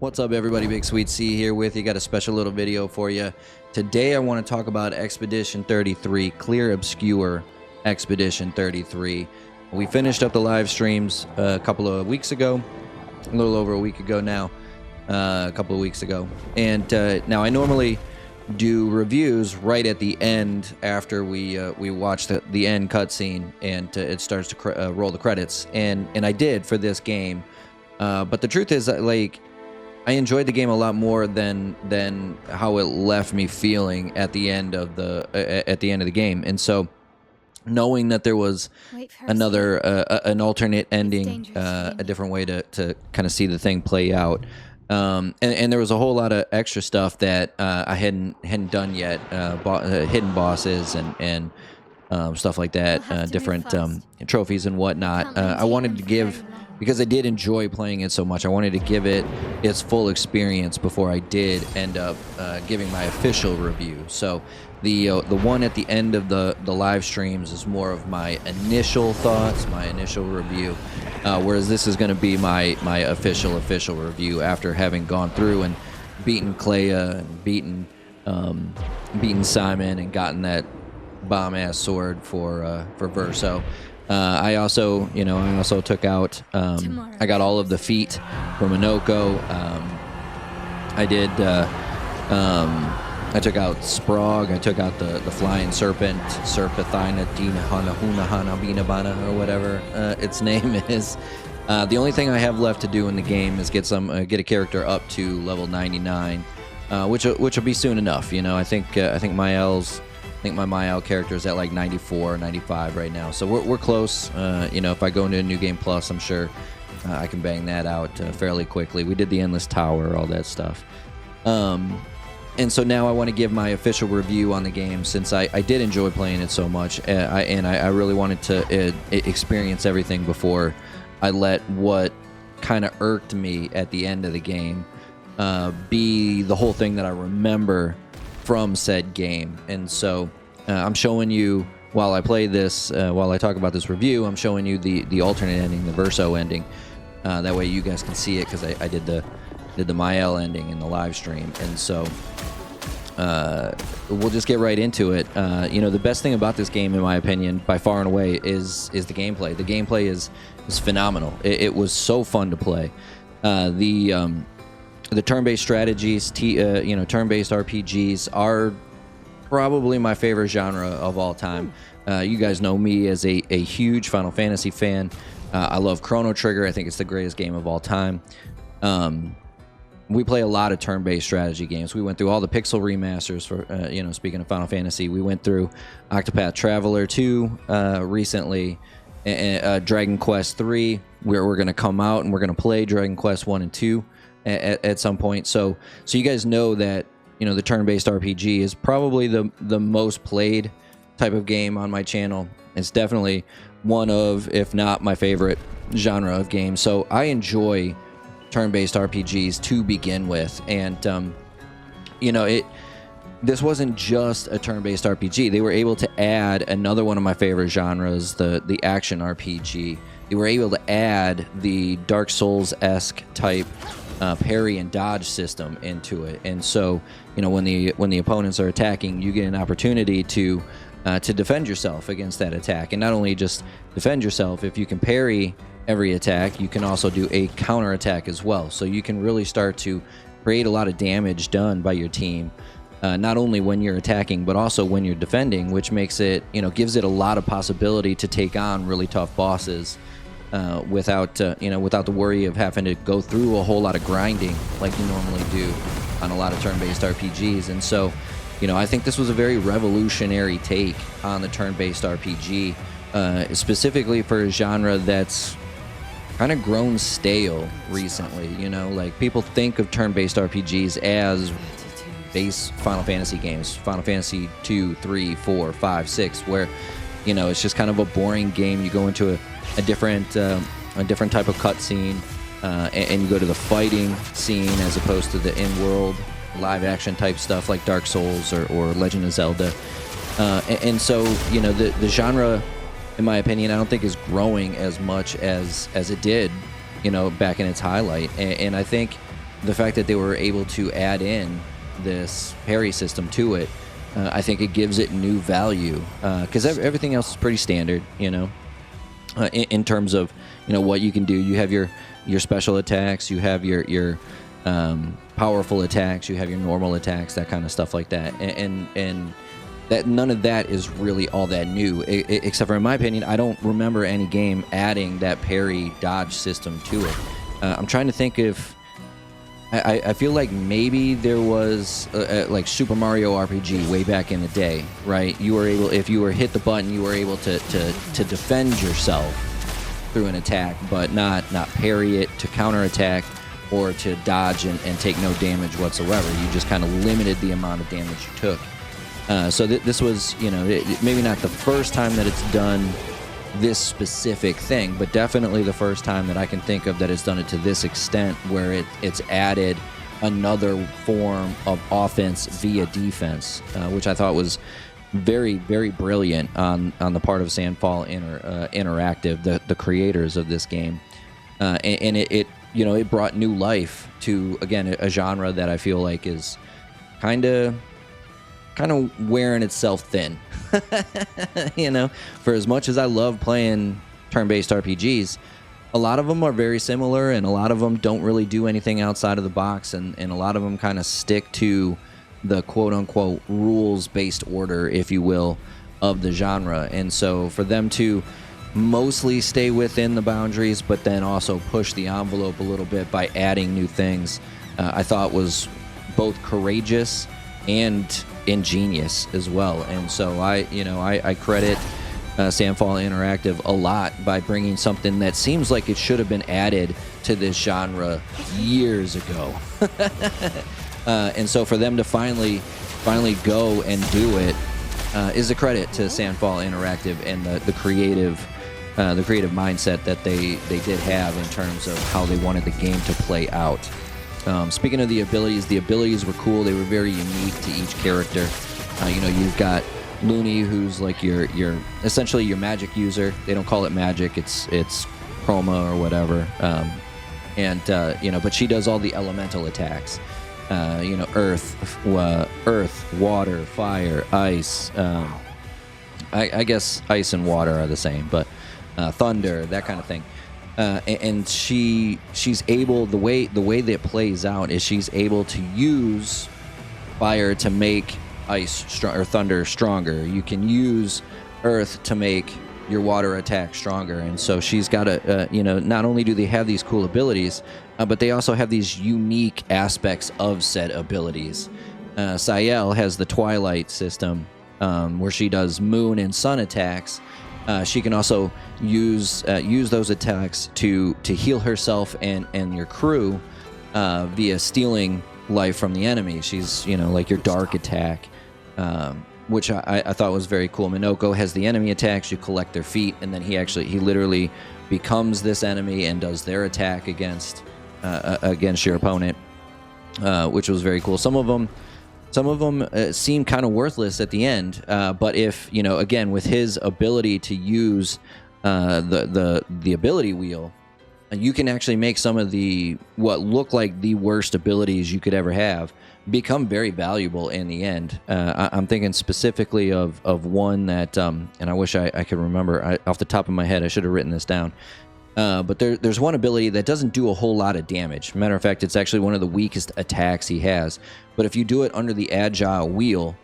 What's up, everybody? BigSweetC here with you. Got a special little video for you. Today I want to talk about Expedition 33, Clair Obscur Expedition 33. We finished up the live streams a couple of weeks ago, a little over a week ago now, a couple of weeks ago. And now I normally do reviews right at the end after we watch the end cutscene and it starts to roll the credits. And I did for this game. But the truth is that, like, I enjoyed the game a lot more than how it left me feeling at the end of the game. And so, knowing that there was another an alternate ending, a different way to kind of see the thing play out, and there was a whole lot of extra stuff that I hadn't done yet, hidden bosses and stuff like that, different trophies and whatnot. I wanted to give. Because I did enjoy playing it so much, I wanted to give it its full experience before I did end up giving my official review. So the one at the end of the live streams is more of my initial thoughts, my initial review, whereas this is going to be my official review after having gone through and beaten Clair and beaten Simon and gotten that bomb-ass sword for Verso. I also took out, I got all of the feet from Minoko. I took out Sprague. I took out the flying serpent, Serpethina Dina Hana Huna Hana Bina Bana, or whatever its name is. The only thing I have left to do in the game is get a character up to level 99, which will be soon enough. You know, I think my Mael character is at like 94, 95 right now. So we're close. You know, if I go into a New Game Plus, I'm sure I can bang that out fairly quickly. We did the Endless Tower, all that stuff. And so now I want to give my official review on the game, since I did enjoy playing it so much. I really wanted to experience everything before I let what kind of irked me at the end of the game be the whole thing that I remember from said game. And so I'm showing you, while I play this, while I talk about this review, I'm showing you the alternate ending, the Verso ending. That way you guys can see it, because I did the Mael ending in the live stream. And so we'll just get right into it. You know, the best thing about this game, in my opinion, by far and away, is the gameplay. The gameplay is phenomenal. It was so fun to play. The turn-based strategies, turn-based RPGs are probably my favorite genre of all time. You guys know me as a huge Final Fantasy fan. I love Chrono Trigger. I think it's the greatest game of all time. We play a lot of turn-based strategy games. We went through all the Pixel remasters for, speaking of Final Fantasy. We went through Octopath Traveler 2 recently, Dragon Quest 3. We're going to come out and we're going to play Dragon Quest 1 and 2. At some point, so you guys know that, you know, the turn-based RPG is probably the most played type of game on my channel. It's definitely one of, if not my favorite genre of games. So I enjoy turn-based RPGs to begin with, and this wasn't just a turn-based RPG. They were able to add another one of my favorite genres, the action RPG. They were able to add the Dark Souls-esque type parry and dodge system into it. And so, you know, when the opponents are attacking, you get an opportunity to defend yourself against that attack. And not only just defend yourself, if you can parry every attack, you can also do a counter attack as well. So you can really start to create a lot of damage done by your team, not only when you're attacking, but also when you're defending, which makes it, gives it a lot of possibility to take on really tough bosses without the worry of having to go through a whole lot of grinding like you normally do on a lot of turn-based RPGs. And so, I think this was a very revolutionary take on the turn-based RPG, specifically for a genre that's kind of grown stale recently. Like, people think of turn-based RPGs as base Final Fantasy games, Final Fantasy 2, 3, 4, 5, 6, where, it's just kind of a boring game. You go into a different type of cutscene, and you go to the fighting scene as opposed to the in-world live-action type stuff like Dark Souls or Legend of Zelda. And so, the genre, in my opinion, I don't think is growing as much as it did, back in its highlight. And I think the fact that they were able to add in this parry system to it, I think it gives it new value, because everything else is pretty standard, you know, in terms of, you know, what you can do. You have your special attacks, you have your powerful attacks, you have your normal attacks, that kind of stuff like that, and that none of that is really all that new, except for, in my opinion, I don't remember any game adding that parry dodge system to it. I'm trying to think if I feel like maybe there was like Super Mario RPG way back in the day, right? You were able, if you were hit the button, you were able to defend yourself through an attack, but not parry it, to counterattack, or to dodge and take no damage whatsoever. You just kind of limited the amount of damage you took. So this was, you know, maybe not the first time that it's done this specific thing, but definitely the first time that I can think of that it's done it to this extent, where it's added another form of offense via defense, which I thought was very, very brilliant on the part of Sandfall Interactive, the creators of this game, and it you know, it brought new life to, again, a genre that I feel like is kind of wearing itself thin. You know, for as much as I love playing turn-based RPGs, a lot of them are very similar, and a lot of them don't really do anything outside of the box, and a lot of them kind of stick to the quote-unquote rules-based order, if you will, of the genre. And so for them to mostly stay within the boundaries, but then also push the envelope a little bit by adding new things, I thought was both courageous and ingenious as well. And so I credit Sandfall Interactive a lot by bringing something that seems like it should have been added to this genre years ago. And so for them to finally go and do it is a credit to Sandfall Interactive and the creative mindset that they did have in terms of how they wanted the game to play out. Speaking of the abilities were cool. They were very unique to each character. You know, you've got Looney, who's like your essentially your magic user. They don't call it magic; it's chroma or whatever. You know, but she does all the elemental attacks. You know, earth, water, fire, ice. I guess ice and water are the same, but thunder, that kind of thing. And she's able, the way that it plays out is she's able to use fire to make ice or thunder stronger. You can use earth to make your water attack stronger. And so she's got a, you know, not only do they have these cool abilities, but they also have these unique aspects of said abilities. Sayel has the Twilight system, where she does moon and sun attacks. She can also use those attacks to heal herself and your crew via stealing life from the enemy. She's, you know, like your dark attack, which I thought was very cool. Minoko has the enemy attacks. You collect their feet, and then he literally becomes this enemy and does their attack against your opponent, which was very cool. Some of them seem kind of worthless at the end, but if, you know, again, with his ability to use the ability wheel, you can actually make some of what look like the worst abilities you could ever have become very valuable in the end. I'm thinking specifically of one that, and I wish I could remember off the top of my head. I should have written this down. But there's one ability that doesn't do a whole lot of damage. Matter of fact, it's actually one of the weakest attacks he has. But if you do it under the agile wheel,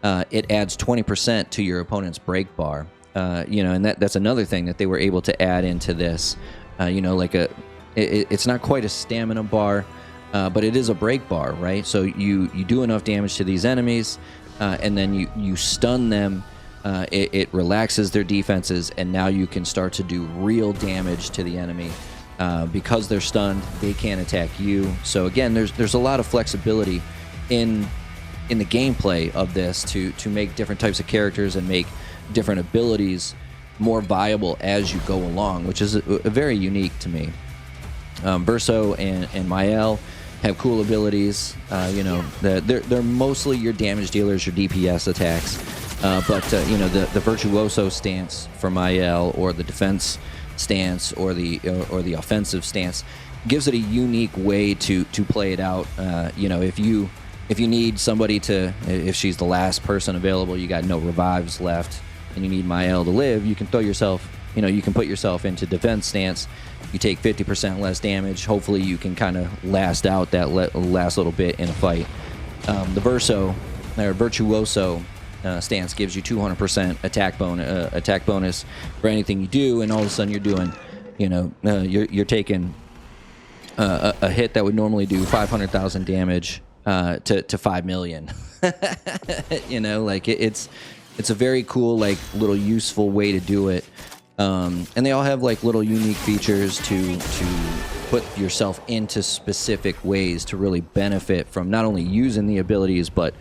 it adds 20% to your opponent's break bar. You know, and that's another thing that they were able to add into this. You know, like it's not quite a stamina bar, but it is a break bar, right? So you do enough damage to these enemies, and then you stun them. It relaxes their defenses, and now you can start to do real damage to the enemy. Because they're stunned, they can't attack you. So again, there's a lot of flexibility in the gameplay of this to make different types of characters and make different abilities more viable as you go along, which is very unique to me. Verso and Mael have cool abilities. You know, they're mostly your damage dealers, your DPS attacks. But you know, the virtuoso stance for Mael, or the defense stance, or the offensive stance, gives it a unique way to play it out. You know, if you need somebody to, if she's the last person available, you got no revives left, and you need Mael to live, you can throw yourself, you know, you can put yourself into defense stance. You take 50% less damage. Hopefully you can kind of last out that last little bit in a fight. The Virtuoso stance gives you 200% attack bonus for anything you do, and all of a sudden you're doing, you know, you're taking a hit that would normally do 500,000 damage to 5 million. You know, like it's a very cool, like, little useful way to do it. And they all have like little unique features to put yourself into specific ways to really benefit from not only using the abilities, but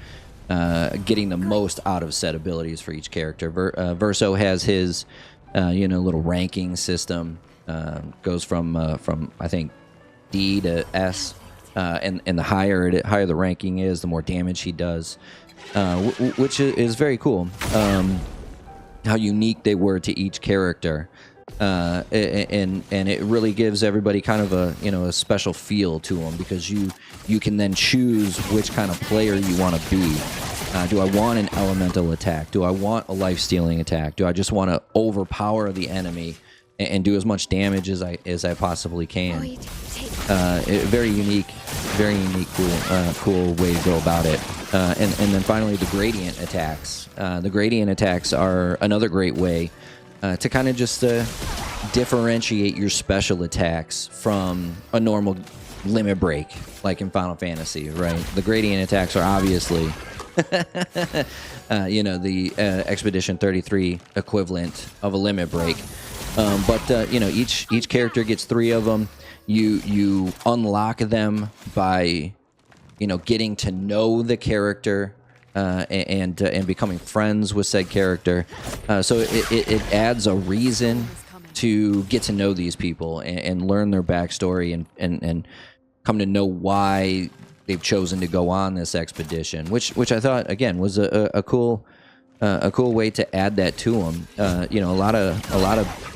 getting the most out of said abilities for each character. Verso has his you know, little ranking system. Goes from I think D to S, and the higher the ranking is, the more damage he does, which is very cool. How unique they were to each character, and it really gives everybody kind of a, you know, a special feel to them, because you can then choose which kind of player you want to be. Do I want an elemental attack? Do I want a life-stealing attack? Do I just want to overpower the enemy and do as much damage as I possibly can? Very unique, cool way to go about it. And then finally, the gradient attacks. The gradient attacks are another great way to kind of just differentiate your special attacks from a normal limit break, like in Final Fantasy, right? The gradient attacks are obviously, you know, the Expedition 33 equivalent of a limit break. But you know, each character gets 3 of them. You unlock them by, you know, getting to know the character and becoming friends with said character. So it adds a reason to get to know these people and learn their backstory and come to know why they've chosen to go on this expedition, which I thought, again, was a cool way to add that to them. You know, a lot of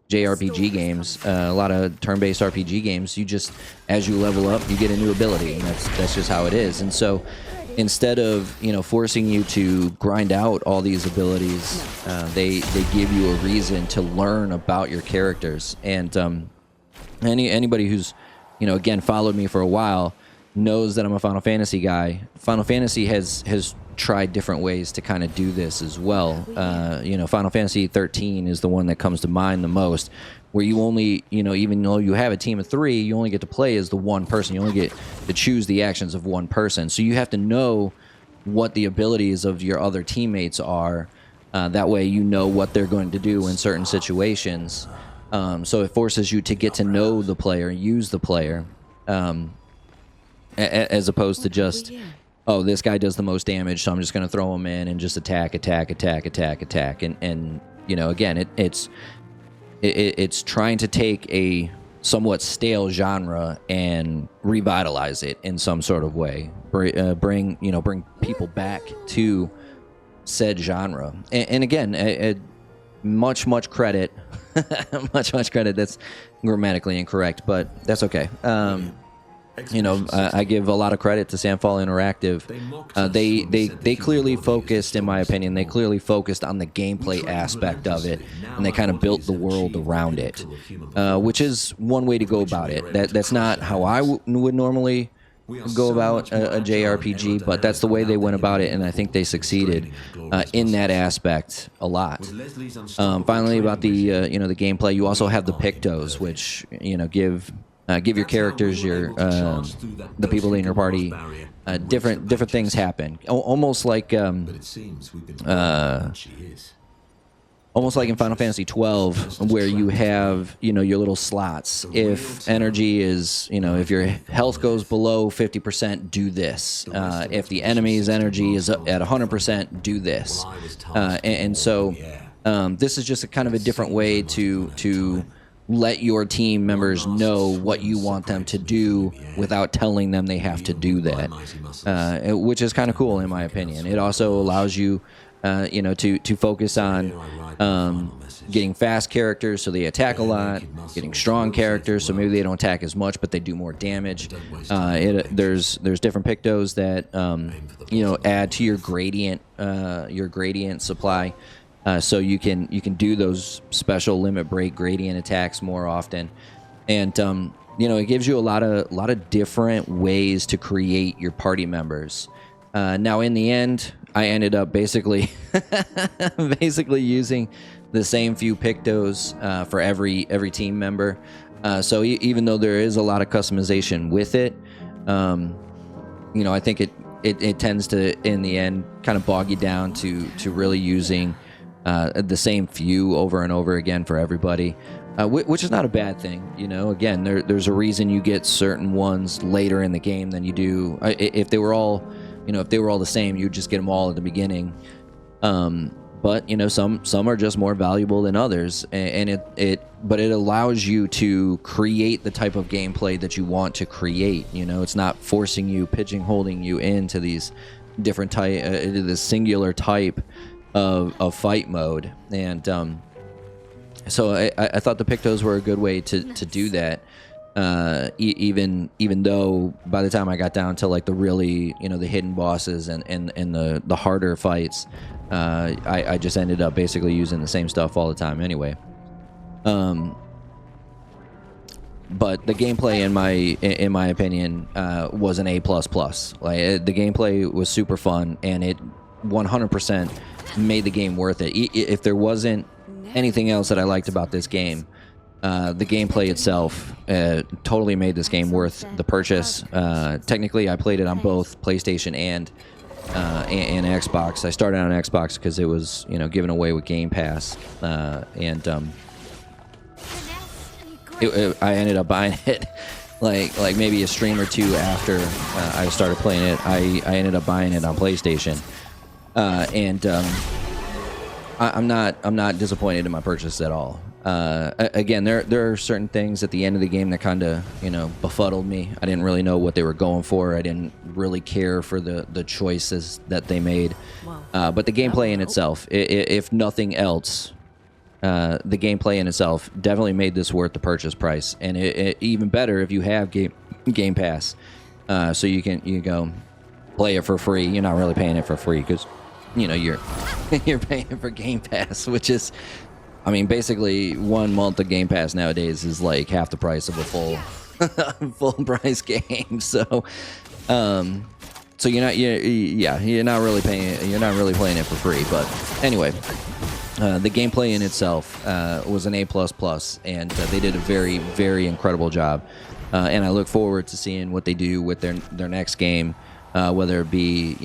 JRPG games, a lot of turn-based RPG games, you just, as you level up, you get a new ability, and that's just how it is. And so, instead of, you know, forcing you to grind out all these abilities, they give you a reason to learn about your characters. And anybody who's, you know, again, followed me for a while knows that I'm a Final Fantasy guy. Final Fantasy has tried different ways to kind of do this as well. You know, Final Fantasy 13 is the one that comes to mind the most, where you only, you know, even though you have a team of 3, you only get to play as the one person. You only get to choose the actions of one person. So you have to know what the abilities of your other teammates are. That way you know what they're going to do in certain situations. So it forces you to get to know the player, use the player, as opposed to just, oh, this guy does the most damage, so I'm just going to throw him in and just attack. And you know, again, it's trying to take a somewhat stale genre and revitalize it in some sort of way. Bring people back to said genre. And again, much credit, much credit. That's grammatically incorrect, but that's okay. You know, I give a lot of credit to Sandfall Interactive. They clearly focused, in my opinion, they clearly focused on the gameplay aspect of it, and they kind of built the world around it, which is one way to go about it. That's not how I would normally go about a JRPG, but that's the way they went about it, and I think they succeeded in that aspect a lot. Finally, about the you know, the gameplay, you also have the Pictos, which, you know, give your characters, your the people in your party, different things happen. Almost like almost like in Final Fantasy 12, where you have, you know, your little slots. If energy is, you know, if your health goes below 50%, do this. If the enemy's energy is at 100%, do this. And so this is just a kind of a different way to let your team members know what you want them to do without telling them they have to do that, which is kind of cool in my opinion. It also allows you, you know, to focus on getting fast characters so they attack a lot, getting strong characters so maybe they don't attack as much but they do more damage. There's different pictos that add to your gradient supply, so you can do those special limit break gradient attacks more often, and it gives you a lot of different ways to create your party members. Now in the end, I ended up basically using the same few pictos for every team member. So even though there is a lot of customization with it, I think it tends to, in the end, kind of bog you down to really using the same few over and over again for everybody, which is not a bad thing. Again, there's a reason you get certain ones later in the game than you do. If they were all the same, you'd just get them all at the beginning. But some are just more valuable than others, and it allows you to create the type of gameplay that you want to create. It's not forcing you, pigeonholing you into these different this singular type of fight mode. And so I thought the pictos were a good way to do that. Even though by the time I got down to like the really the hidden bosses and the harder fights, I just ended up basically using the same stuff all the time anyway. But the gameplay in my opinion was an A++. Like the gameplay was super fun, and it 100% made the game worth it. If there wasn't anything else that I liked about this game, the gameplay itself totally made this game worth the purchase. Technically, I played it on both PlayStation and Xbox. I started on Xbox because it was given away with Game Pass, and I ended up buying it like maybe a stream or two after I started playing it. I ended up buying it on PlayStation, and I'm not disappointed in my purchase at all. Again, there are certain things at the end of the game that kind of befuddled me. I didn't really know what they were going for. I didn't really care for the choices that they made. But the gameplay in itself, if nothing else, the gameplay in itself definitely made this worth the purchase price. And it even better if you have Game Pass, so you go play it for free. You're not really paying it for free because you're paying for Game Pass, which is, I mean, basically 1 month of Game Pass nowadays is like half the price of a full price game. So you're not really playing it for free. But anyway, the gameplay in itself was an A++, and they did a very, very incredible job. And I look forward to seeing what they do with their next game, whether it be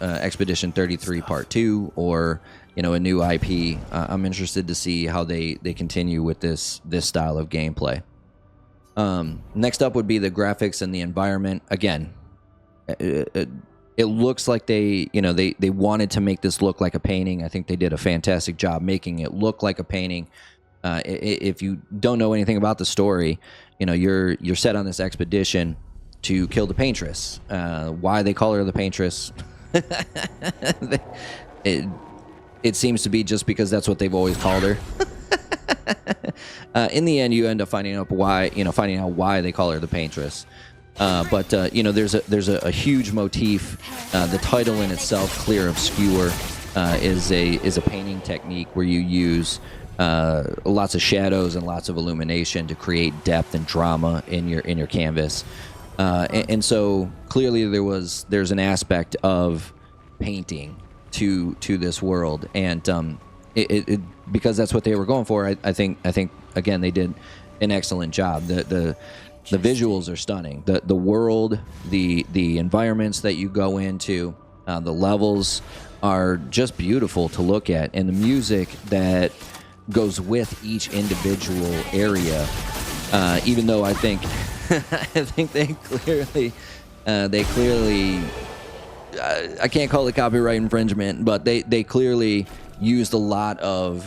Expedition 33 Part 2 or a new IP. I'm interested to see how they continue with this style of gameplay. Next up would be the graphics and the environment. Again, it looks like they wanted to make this look like a painting. I think they did a fantastic job making it look like a painting. If you don't know anything about the story, you're set on this expedition to kill the Paintress. Why they call her the Paintress? It seems to be just because that's what they've always called her. In the end, you end up finding out why they call her the Paintress. But there's a huge motif. The title in itself, Clair Obscur, is a painting technique where you use lots of shadows and lots of illumination to create depth and drama in your canvas. And so clearly there's an aspect of painting to this world, and it because that's what they were going for. I think again they did an excellent job. The visuals are stunning. The world, the environments that you go into, the levels are just beautiful to look at, and the music that goes with each individual area. Even though I think they clearly. I can't call it copyright infringement, but they clearly used a lot of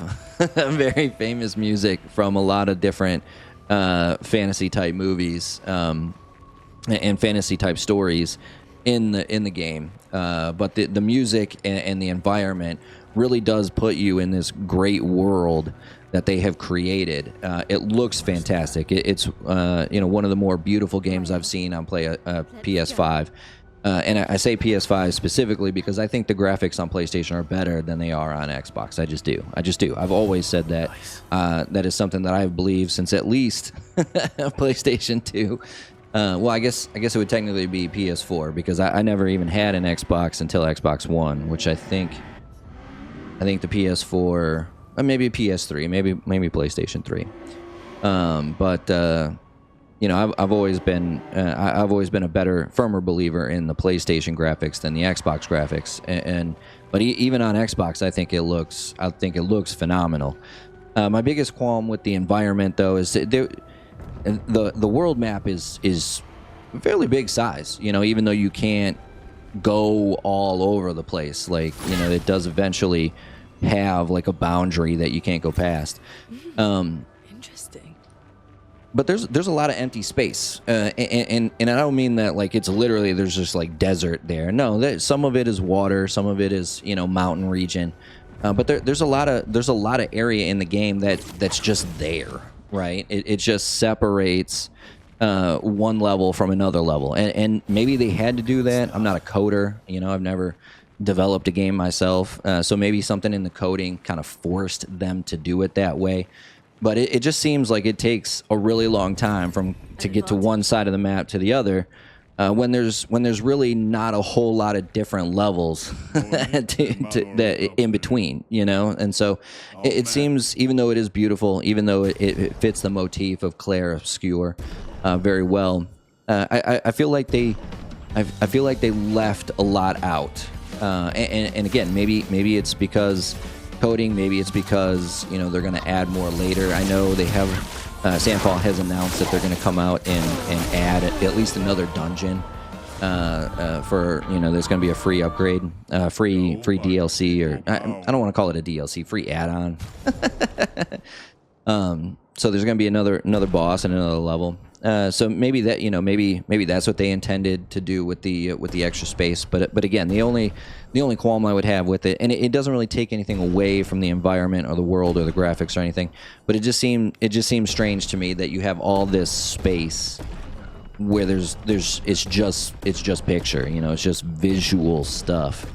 very famous music from a lot of different fantasy type movies and fantasy type stories in the game. But the music and the environment really does put you in this great world that they have created. It looks fantastic. It's one of the more beautiful games I've seen on PS5. And I say PS5 specifically because I think the graphics on PlayStation are better than they are on Xbox. I just do. I've always said that. That is something that I've believed since at least PlayStation 2. Well, I guess it would technically be PS4 because I never even had an Xbox until Xbox One, which I think the PS4, or maybe PS3, maybe PlayStation 3. I've always been a better, firmer believer in the PlayStation graphics than the Xbox graphics, but even on Xbox, I think it looks phenomenal. My biggest qualm with the environment, though, is the world map is a fairly big size. Even though you can't go all over the place, like it does eventually have like a boundary that you can't go past. Interesting. But there's a lot of empty space, and I don't mean that like it's literally there's just like desert there. No, some of it is water, some of it is mountain region, but there's a lot of area in the game that's just there, right? It just separates one level from another level, and maybe they had to do that. I'm not a coder, I've never developed a game myself, so maybe something in the coding kind of forced them to do it that way. But it just seems like it takes a really long time to get to one side of the map to the other, when there's really not a whole lot of different levels in between, And so it seems, even though it is beautiful, even though it fits the motif of Clair Obscur very well, I feel like they left a lot out, and again, maybe it's because coding, maybe it's because they're going to add more later. I know they have Sandfall has announced that they're going to come out and add at least another dungeon for there's going to be a free upgrade, free DLC, or I don't want to call it a DLC, free add-on. So there's going to be another boss and another level. So maybe that maybe that's what they intended to do with the extra space. But again, the only qualm I would have with it, and it doesn't really take anything away from the environment or the world or the graphics or anything, but it just seems strange to me that you have all this space where it's just picture, it's just visual stuff,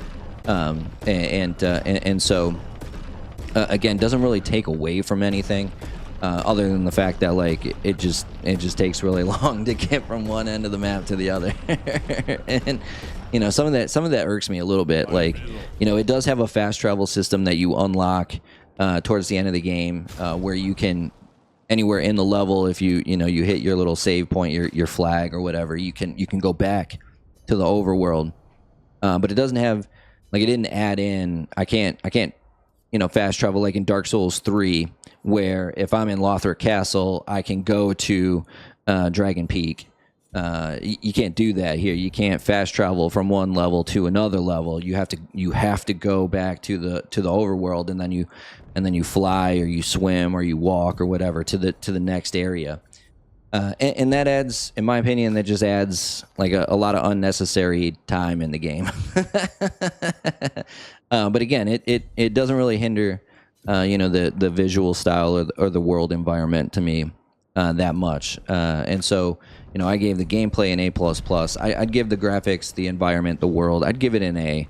and so again, doesn't really take away from anything. Other than the fact that like it just takes really long to get from one end of the map to the other, and some of that irks me a little bit. Like it does have a fast travel system that you unlock towards the end of the game, where you can anywhere in the level, if you hit your little save point, your flag or whatever, you can go back to the overworld, but it doesn't have, like, it didn't add in. I can't fast travel like in Dark Souls 3, where if I'm in Lothric Castle, I can go to Dragon Peak. You can't do that here. You can't fast travel from one level to another level. You have to go back to the overworld, and then you fly or you swim or you walk or whatever to the next area. And that adds, in my opinion, that just adds like a lot of unnecessary time in the game. But again, it doesn't really hinder the visual style or the world environment to me that much. And so I gave the gameplay an A++. I'd give the graphics, the environment, the world, I'd give it an A.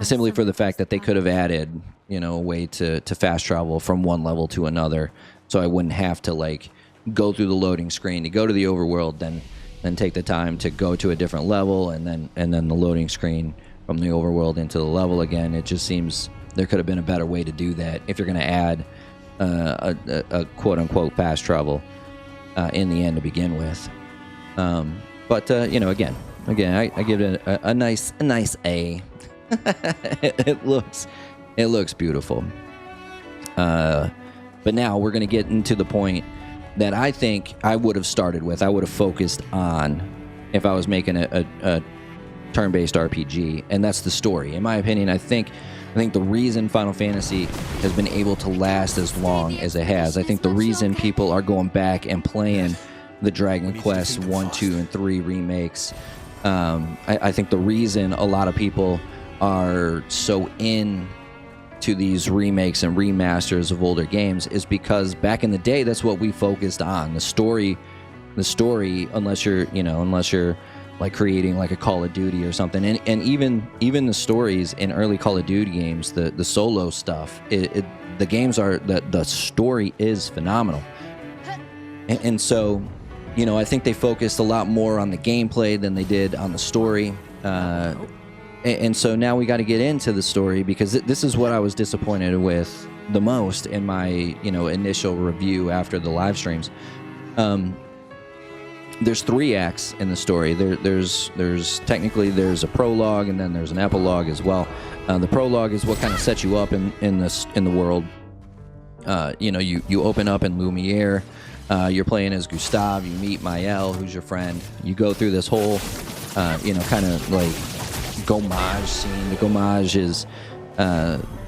Simply for the fact that they could have added a way to fast travel from one level to another, so I wouldn't have to like go through the loading screen to go to the overworld, then take the time to go to a different level, and then the loading screen from the overworld into the level again. It just seems there could have been a better way to do that if you're going to add a quote-unquote fast travel in the end to begin with. But again, I give it a nice A. It looks beautiful. But now we're going to get into the point that I think I would have started with. I would have focused on if I was making a turn-based RPG, and that's the story. In my opinion, I think the reason Final Fantasy has been able to last as long as it has, I think the reason people are going back and playing the Dragon Quest 1, 2, and 3 remakes, I think the reason a lot of people are so in to these remakes and remasters of older games is because back in the day, that's what we focused on. The story, unless you're like creating like a Call of Duty or something, and even the stories in early Call of Duty games, the solo stuff, the games are the story is phenomenal, and so, you know, I think they focused a lot more on the gameplay than they did on the story. And so now we got to get into the story, because this is what I was disappointed with the most in my, you know, initial review after the live streams. There's 3 acts in the story. There's a prologue, and then there's an epilogue as well. The prologue is what kind of sets you up in the world. You know, you open up in Lumiere. You're playing as Gustave. You meet Maëlle, who's your friend. You go through this whole, you know, kind of like Gommage scene. The Gommage is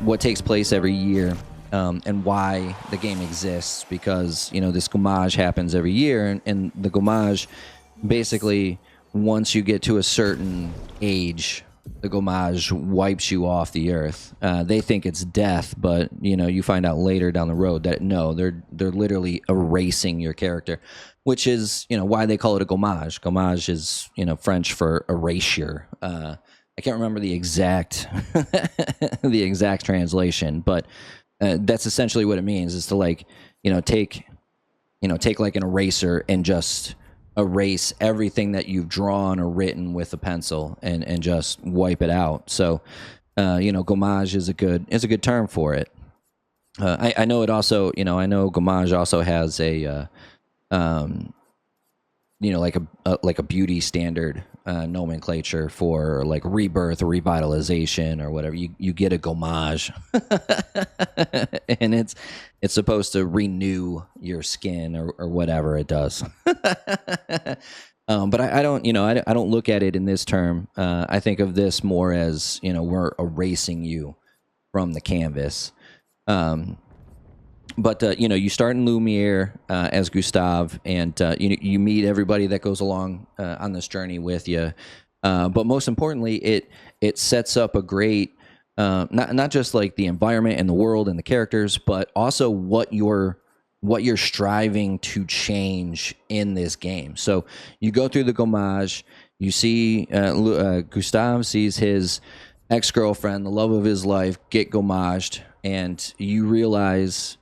what takes place every year, and why the game exists, because, you know, this Gommage happens every year, and the Gommage, basically, once you get to a certain age, the Gommage wipes you off the earth. They think it's death, but, you know, you find out later down the road that no, they're literally erasing your character, which is, you know, why they call it a Gommage. Gommage is, you know, French for erasure. I can't remember the exact the exact translation, but that's essentially what it means, is to, like, take like an eraser and just erase everything that you've drawn or written with a pencil and just wipe it out. So, Gommage is a good term for it. I know it also, I know Gommage also has a, like a beauty standard nomenclature for like rebirth or revitalization or whatever. You get a Gommage, and it's supposed to renew your skin or whatever it does. But I don't, I don't look at it in this term. I think of this more as, we're erasing you from the canvas. But you start in Lumiere as Gustave, and you meet everybody that goes along on this journey with you. But most importantly, it sets up a great not just like the environment and the world and the characters, but also what you're striving to change in this game. So you go through the Gommage, you see Gustave sees his ex-girlfriend, the love of his life, get Gommaged, and you realize,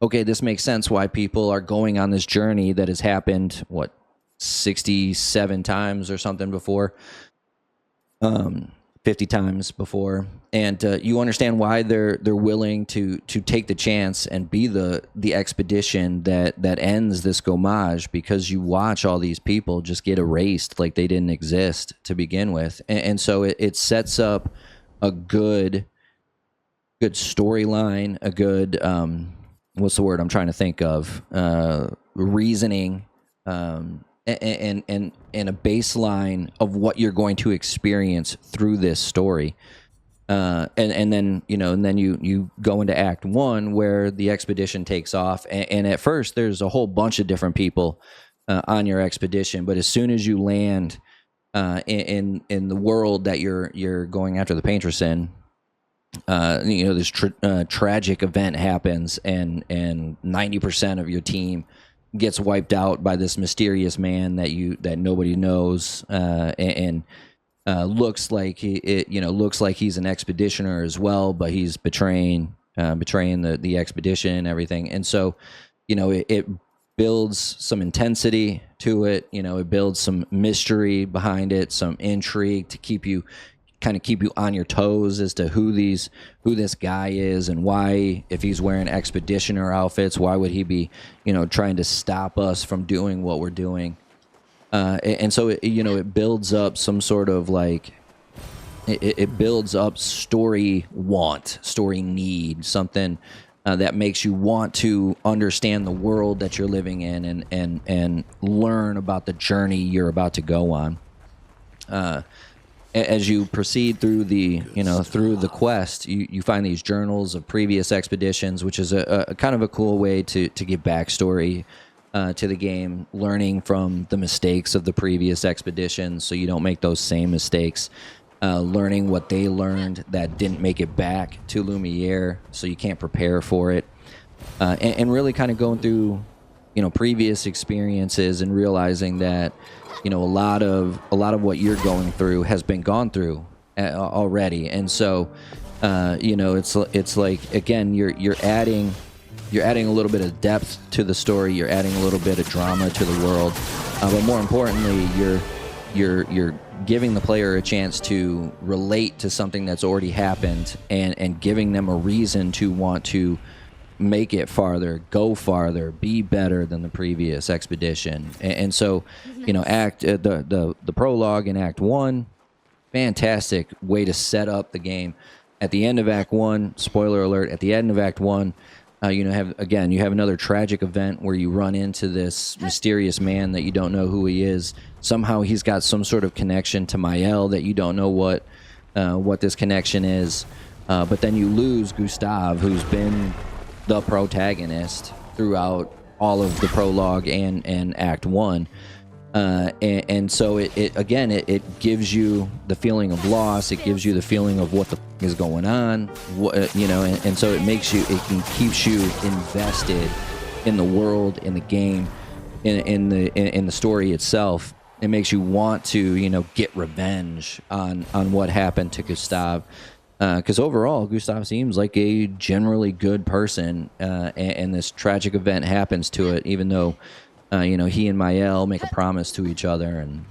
okay, this makes sense why people are going on this journey that has happened, 67 times or something before, 50 times before, and you understand why they're willing to take the chance and be the expedition that ends this Gommage, because you watch all these people just get erased like they didn't exist to begin with, and so it sets up a good storyline, a good what's the word I'm trying to think of? Reasoning, and a baseline of what you're going to experience through this story. And then you go into Act 1, where the expedition takes off. And at first, there's a whole bunch of different people on your expedition. But as soon as you land in the world that you're going after the Paintress in, this tragic event happens, and 90% of your team gets wiped out by this mysterious man that nobody knows, and looks like he's an expeditioner as well, but he's betraying the expedition and everything. And so, it builds some intensity to it. It builds some mystery behind it, some intrigue to keep you on your toes as to who this guy is, and why, if he's wearing expeditioner outfits, why would he be, trying to stop us from doing what we're doing? And so it builds up some sort of like, it builds up story need, something that makes you want to understand the world that you're living in, and learn about the journey you're about to go on. As you proceed through through the quest, you find these journals of previous expeditions, which is a kind of a cool way to give backstory to the game, learning from the mistakes of the previous expeditions, so you don't make those same mistakes. learning what they learned that didn't make it back to Lumiere, so you can't prepare for it, and really kind of going through, you know, previous experiences and realizing that, you know, a lot of what you're going through has been gone through already, and so you know, it's like, again, you're adding a little bit of depth to the story, you're adding a little bit of drama to the world, but more importantly, you're giving the player a chance to relate to something that's already happened, and giving them a reason to want to make it farther, go farther, be better than the previous expedition. And so, you know, the prologue in Act 1, fantastic way to set up the game. At the end of Act 1, spoiler alert, at the end of Act 1, you have another tragic event where you run into this mysterious man that you don't know who he is. Somehow he's got some sort of connection to Maëlle that you don't know what this connection is. But then you lose Gustave, who's been the protagonist throughout all of the prologue and Act 1. And so it gives you the feeling of loss. It gives you the feeling of what the is going on, you know, and so keeps you invested in the world, in the game, in the story itself. It makes you want to, you know, get revenge on what happened to Gustave, because overall Gustave seems like a generally good person, and this tragic event happens to it, even though you know, he and Maëlle make a promise to each other, and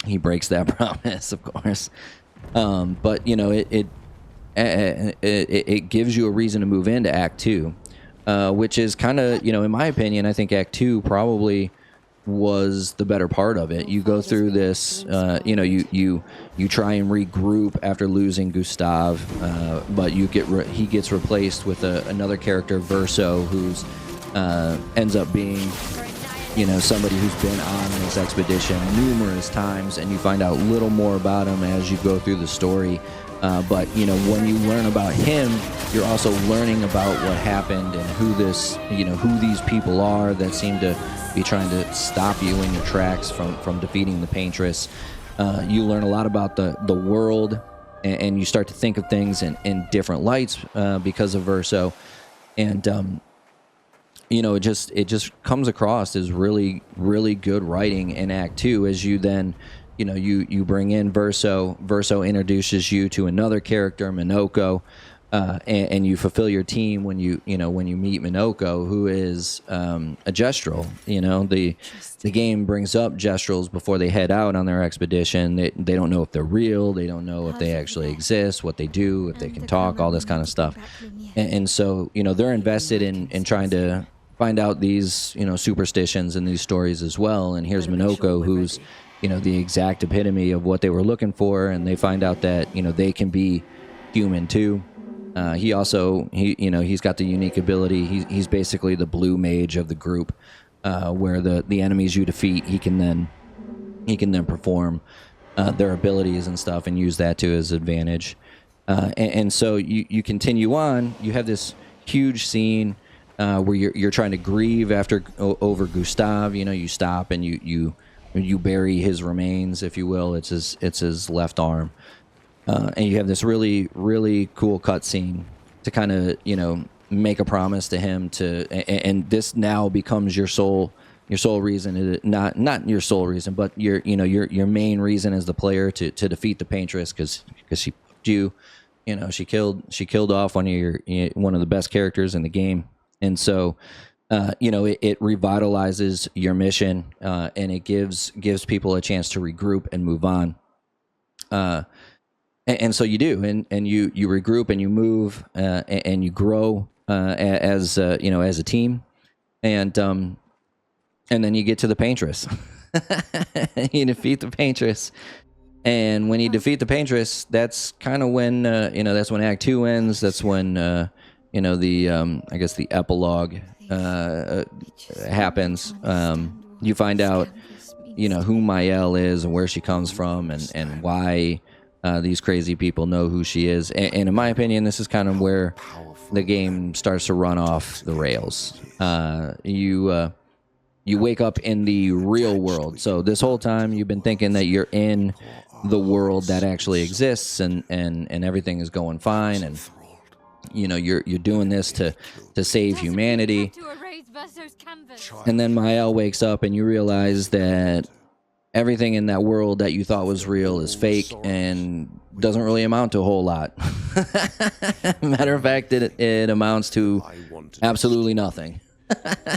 he breaks that promise, of course. But you know, it gives you a reason to move into Act 2, which is kind of, you know, in my opinion, I think Act 2 probably was the better part of it. You go through this, you know, you try and regroup after losing Gustave, but he gets replaced with another character, Verso, who's ends up being, you know, somebody who's been on this expedition numerous times, and you find out a little more about him as you go through the story. But, you know, when you learn about him, you're also learning about what happened and who these people are that seem to be trying to stop you in your tracks from defeating the Paintress. You learn a lot about the world, and you start to think of things in different lights because of Verso. And, you know, it just comes across as really, really good writing in Act 2, as you then, you know, you bring in Verso. Verso introduces you to another character, Minoko, and you fulfill your team when you meet Minoko, who is a Gestrel. You know, the game brings up Gestrels before they head out on their expedition. They don't know if they're real. They don't know if they actually exist, what they do, if they can talk, all this kind of stuff. And so, you know, they're invested in trying to find out these, you know, superstitions and these stories as well. And here's Minoko, who's, you know, the exact epitome of what they were looking for, and they find out that, you know, they can be human too. He's got the unique ability. He's basically the blue mage of the group, where the enemies you defeat, he can then perform their abilities and stuff and use that to his advantage. And so you continue on. You have this huge scene where you're trying to grieve over Gustave. You know, you stop and you bury his remains, if you will. It's his left arm, and you have this really, really cool cutscene to kind of, you know, make a promise to him and this now becomes your sole reason, not your sole reason, but your main reason as the player to defeat the Paintress, because she you know, she killed off one of the best characters in the game. And so, you know, it revitalizes your mission, and it gives people a chance to regroup and move on. And so you do, and you regroup and you move, and you grow as you know, as a team, and then you get to the Paintress. You defeat the Paintress. And when you defeat the Paintress, that's kind of when, you know, that's when Act 2 ends. That's when, you know, the, I guess the epilogue happens. You find out, you know, who Maëlle is and where she comes from, and why these crazy people know who she is. And in my opinion, this is kind of where the game starts to run off the rails. You wake up in the real world. So this whole time you've been thinking that you're in the world that actually exists, and everything is going fine, and you know you're doing this to save humanity. And then Mael wakes up and you realize that everything in that world that you thought was real is fake and doesn't really amount to a whole lot. Matter of fact, it amounts to absolutely nothing.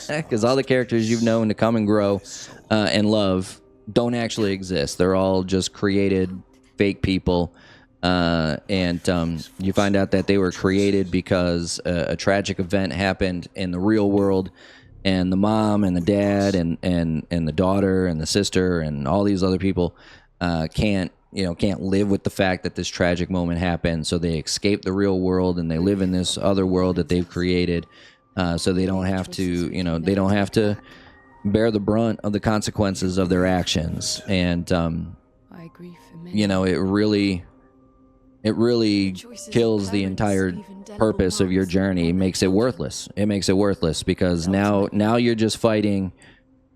Because all the characters you've known to come and grow and love don't actually exist. They're all just created fake people. And you find out that they were created because a tragic event happened in the real world, and the mom and the dad and the daughter and the sister and all these other people can't live with the fact that this tragic moment happened. So they escape the real world and they live in this other world that they've created. So they don't have to bear the brunt of the consequences of their actions. And I agree for me. it really kills the entire purpose of your journey. It makes it worthless. It makes it worthless because now you're just fighting.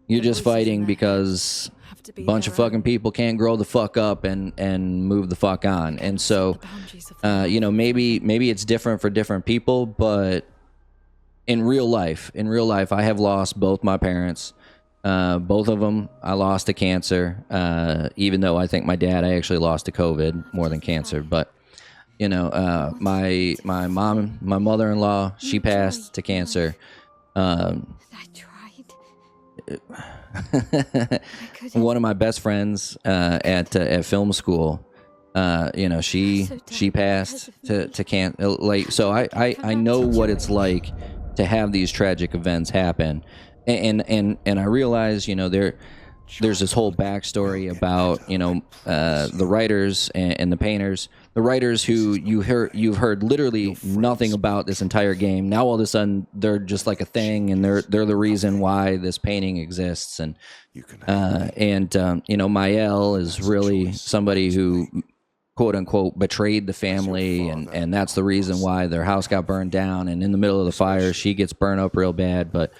You're just fighting because a bunch of fucking people can't grow the fuck up and move the fuck on. And so, maybe it's different for different people, but in real life, I have lost both my parents. Both of them I lost to cancer, even though I think my dad I actually lost to COVID more than cancer. But my mother-in-law, she passed to cancer. I tried. One of my best friends at film school, she passed to cancer. Like, so I know what it's like to have these tragic events happen. And I realize, there's this whole backstory about, the writers and the painters, the writers who you've heard literally nothing about this entire game. Now all of a sudden they're just like a thing, and they're the reason why this painting exists. And Mael is really somebody who, quote unquote, betrayed the family, and that's the reason why their house got burned down. And in the middle of the fire, she gets burned up real bad, but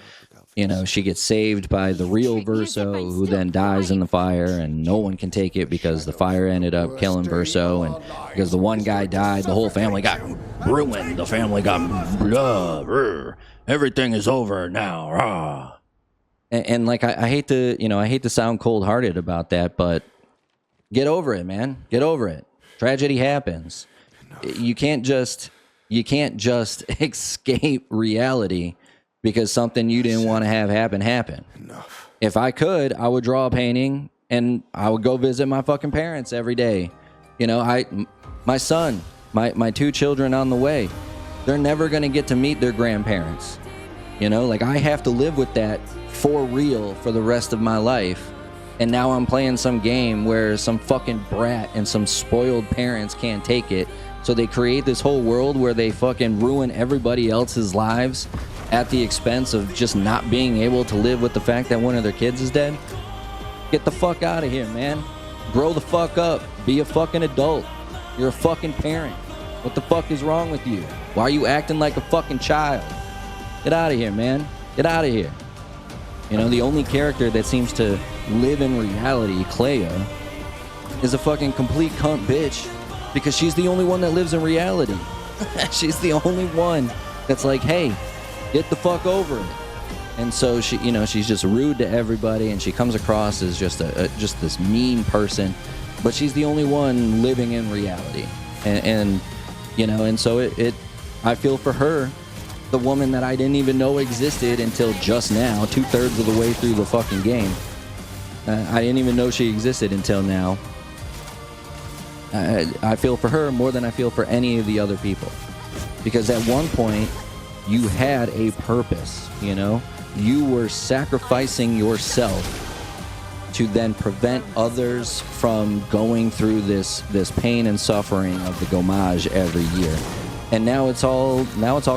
she gets saved by the real Verso, who then dies in the fire, and no one can take it because the fire ended up killing Verso, and because the one guy died, the whole family got ruined. The family got blah, everything is over now. Rah. And like I hate to sound cold-hearted about that, but get over it, man. Get over it. Tragedy happens. You can't just escape reality because something you didn't want to have happen happened. Enough. If I could, I would draw a painting and I would go visit my fucking parents every day. My son, my two children on the way, they're never going to get to meet their grandparents. I have to live with that for real for the rest of my life. And now I'm playing some game where some fucking brat and some spoiled parents can't take it. So they create this whole world where they fucking ruin everybody else's lives at the expense of just not being able to live with the fact that one of their kids is dead. Get the fuck out of here, man. Grow the fuck up. Be a fucking adult. You're a fucking parent. What the fuck is wrong with you? Why are you acting like a fucking child? Get out of here, man. Get out of here. The only character that seems to live in reality, Clair, is a fucking complete cunt bitch because she's the only one that lives in reality. She's the only one that's like, hey, get the fuck over it. And so she, she's just rude to everybody, and she comes across as just just this mean person. But she's the only one living in reality, and so I feel for her, the woman that I didn't even know existed until just now, 2/3 of the way through the fucking game. I didn't even know she existed until now. I feel for her more than I feel for any of the other people, because at one point you had a purpose. You were sacrificing yourself to then prevent others from going through this pain and suffering of the Gommage every year. And now it's all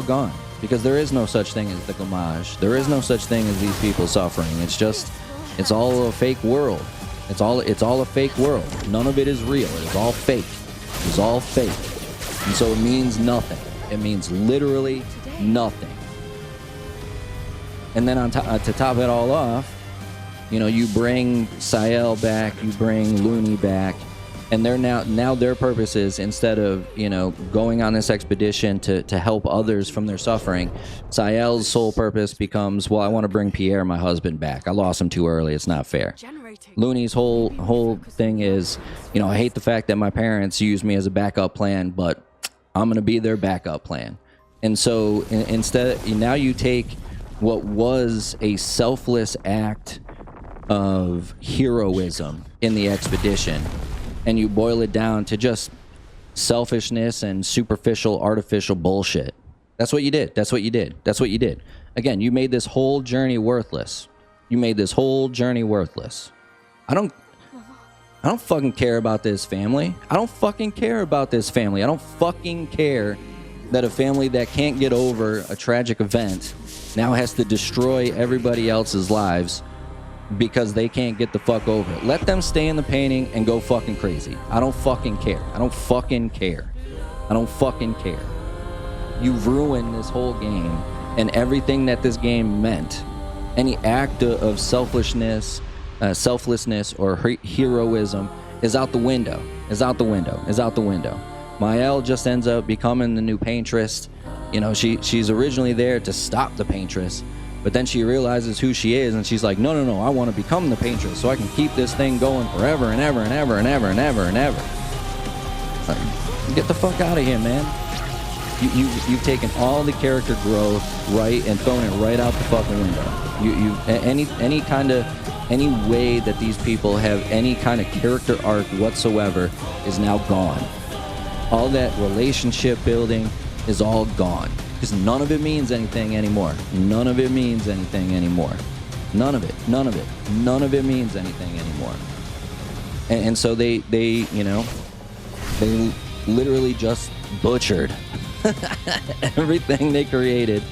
gone, because there is no such thing as the Gommage. There is no such thing as these people suffering. It's all a fake world. It's all a fake world. None of it is real. It's all fake. It's all fake. And so it means nothing. It means literally nothing. And then to top it all off, you bring Sael back, you bring Looney back, And they're now their purpose is, instead of, you know, going on this expedition to help others from their suffering, Sayel's sole purpose becomes, well, I want to bring Pierre, my husband, back. I lost him too early. It's not fair. Looney's whole thing is, you know, I hate the fact that my parents used me as a backup plan, but I'm gonna be their backup plan. And so instead, now you take what was a selfless act of heroism in the expedition, and you boil it down to just selfishness and superficial, artificial bullshit. That's what you did. That's what you did. That's what you did. Again, you made this whole journey worthless. You made this whole journey worthless. I don't fucking care about this family. I don't fucking care about this family. I don't fucking care that a family that can't get over a tragic event now has to destroy everybody else's lives because they can't get the fuck over it. Let them stay in the painting and go fucking crazy. I don't fucking care. I don't fucking care. I don't fucking care. You've ruined this whole game and everything that this game meant. Any act of selflessness or heroism is out the window. Is out the window. Is out the window. Maëlle just ends up becoming the new Paintress. You know, she's originally there to stop the Paintress, but then she realizes who she is, and she's like, no, I want to become the Paintress so I can keep this thing going forever and ever and ever and ever and ever and ever. Like, get the fuck out of here, man. You've taken all the character growth, right, and thrown it right out the fucking window. Any way that these people have any kind of character arc whatsoever is now gone. All that relationship building is all gone, because none of it means anything anymore. None of it means anything anymore. None of it means anything anymore. And so they literally just butchered everything they created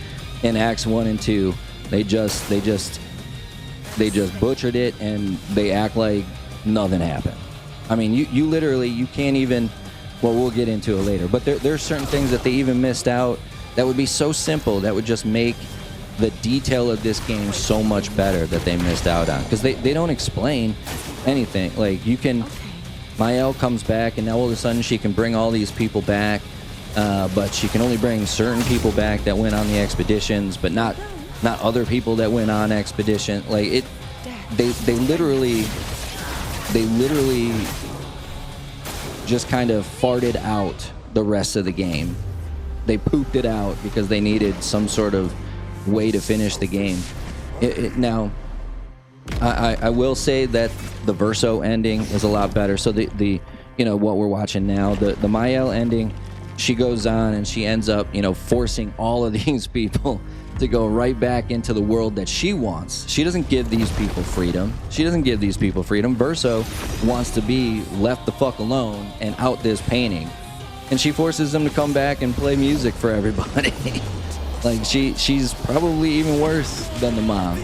in Acts 1 and 2. They just butchered it, and they act like nothing happened. I mean, you literally, you can't even, well, we'll get into it later, but there's certain things that they even missed out that would be so simple, that would just make the detail of this game so much better, that they missed out on, because they don't explain anything. Like, you can, Maëlle comes back, and now all of a sudden she can bring all these people back, but she can only bring certain people back that went on the expeditions, but not other people that went on expedition. Like, it, they literally just kind of farted out the rest of the game. They pooped it out because they needed some sort of way to finish the game. Now, I will say that the Verso ending is a lot better. So the what we're watching now, the Maëlle ending, she goes on and she ends up, forcing all of these people to go right back into the world that she wants. She doesn't give these people freedom. Verso wants to be left the fuck alone and out this painting. And she forces them to come back and play music for everybody. Like, she's probably even worse than the mom.